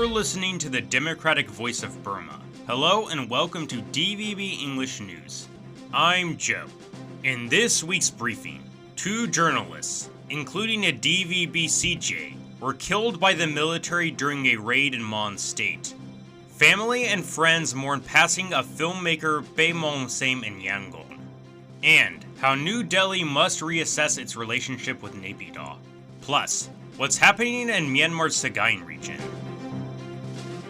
listening to the Democratic Voice of Burma. Hello and welcome to DVB English News. I'm Joe. In this week's briefing, 2 journalists, including a DVB CJ, were killed by the military during a raid in Mon State. Family and friends mourn passing of filmmaker Pe Maung Same in Yangon. And how New Delhi must reassess its relationship with Naypyidaw. Plus, what's happening in Myanmar's Sagaing region.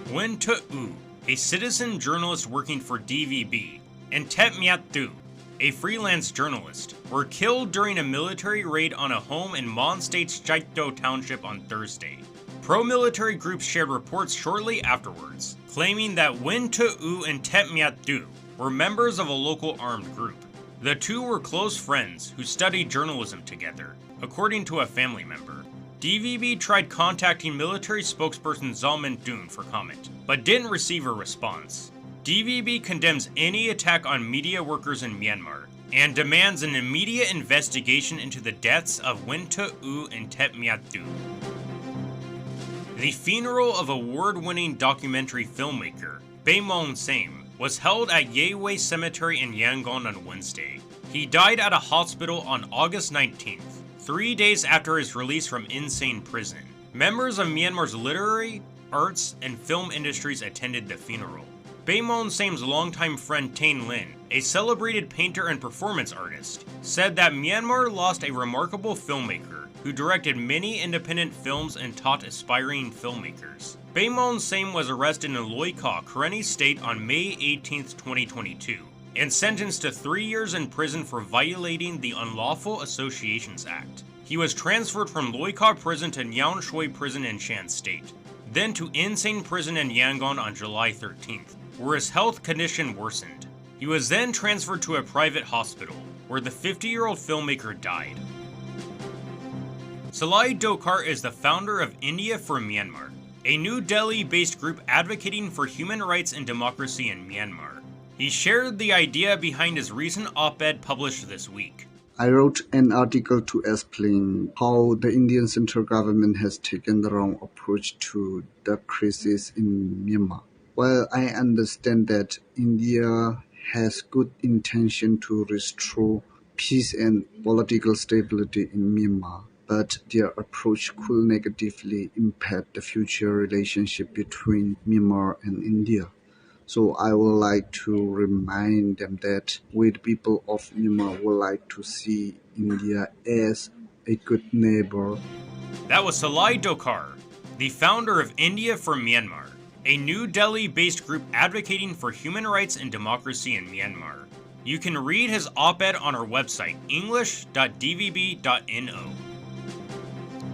Nguyen Thu U, a citizen journalist working for DVB, and Pe Maung Same, a freelance journalist, were killed during a military raid on a home in Mon State's Naypyidaw township on Thursday. Pro-military groups shared reports shortly afterwards, claiming that Nguyen Thu U and Pe Maung Same were members of a local armed group. The two were close friends who studied journalism together, according to a family member. DVB tried contacting military spokesperson Zalman Dun for comment, but didn't receive a response. DVB condemns any attack on media workers in Myanmar, and demands an immediate investigation into the deaths of Nguyen Thu U and Pe Maung Same. The funeral of award-winning documentary filmmaker Pe Maung Same was held at Yeway Cemetery in Yangon on Wednesday. He died at a hospital on August 19th. 3 days after his release from insane prison. Members of Myanmar's literary, arts, and film industries attended the funeral. Pe Maung Same's longtime friend Tain Lin, a celebrated painter and performance artist, said that Myanmar lost a remarkable filmmaker who directed many independent films and taught aspiring filmmakers. Pe Maung Same was arrested in Loi Kha, Karenni State on May 18, 2022. And sentenced to 3 years in prison for violating the Unlawful Associations Act. He was transferred from Loi Kha prison to Nyan Shui prison in Shan State, then to insane prison in Yangon on July 13th, where his health condition worsened. He was then transferred to a private hospital, where the 50-year-old filmmaker died. Salai Dokar is the founder of India for Myanmar, a New Delhi-based group advocating for human rights and democracy in Myanmar. He shared the idea behind his recent op-ed published this week. I wrote an article to explain how the Indian central government has taken the wrong approach to the crisis in Myanmar. While I understand that India has good intention to restore peace and political stability in Myanmar, but their approach could negatively impact the future relationship between Myanmar and India. So I would like to remind them that we, the people of Myanmar, would like to see India as a good neighbor. That was Salai Dokar, the founder of India for Myanmar, a New Delhi-based group advocating for human rights and democracy in Myanmar. You can read his op-ed on our website, english.dvb.no.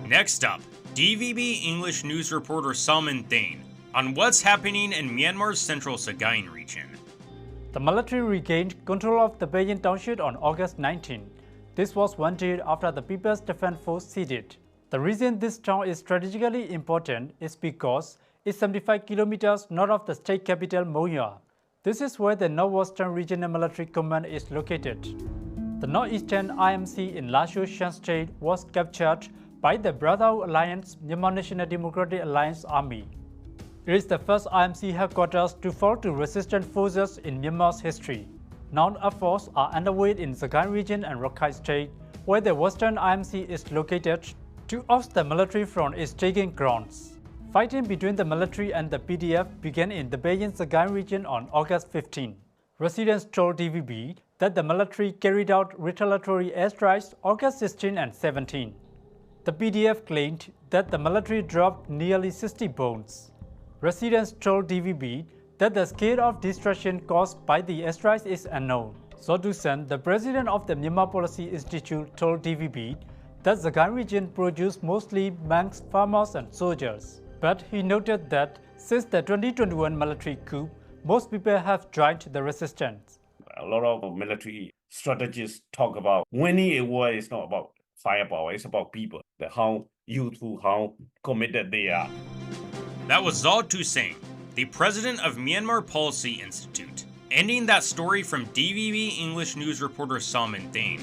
Next up, DVB English news reporter Salman Thain on what's happening in Myanmar's central Sagaing region. The military regained control of the Bayan township on August 19. This was 1 day after the People's Defense Force ceded. The reason this town is strategically important is because it's 75 kilometers north of the state capital Moya. This is where the Northwestern Regional Military Command is located. The Northeastern IMC in Lashu Shan State was captured by the Brotherhood Alliance Myanmar National Democratic Alliance Army. It is the first IMC headquarters to fall to resistance forces in Myanmar's history. Now efforts are underway in Sagaing region and Rakhine State, where the Western IMC is located, to oust the military from its taking grounds. Fighting between the military and the PDF began in the Bayan Sagaing region on August 15. Residents told DVB that the military carried out retaliatory airstrikes August 16 and 17. The PDF claimed that the military dropped nearly 60 bombs. Residents told DVB that the scale of destruction caused by the airstrikes is unknown. Sodusan, the president of the Myanmar Policy Institute, told DVB that the Sagaing region produced mostly monks, farmers, and soldiers. But he noted that since the 2021 military coup, most people have joined the resistance. A lot of military strategists talk about winning a war is not about firepower, it's about people, how youthful, how committed they are. That was Zaw Tusang, the president of Myanmar Policy Institute, ending that story from DVB English news reporter Salman Thain.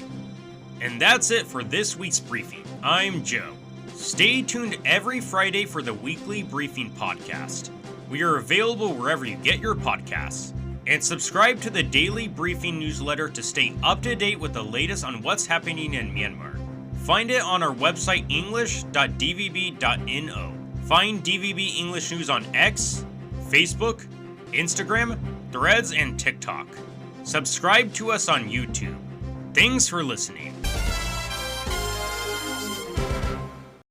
And that's it for this week's briefing. I'm Joe. Stay tuned every Friday for the weekly briefing podcast. We are available wherever you get your podcasts. And subscribe to the daily briefing newsletter to stay up to date with the latest on what's happening in Myanmar. Find it on our website english.dvb.no. Find DVB English News on X, Facebook, Instagram, Threads, and TikTok. Subscribe to us on YouTube. Thanks for listening.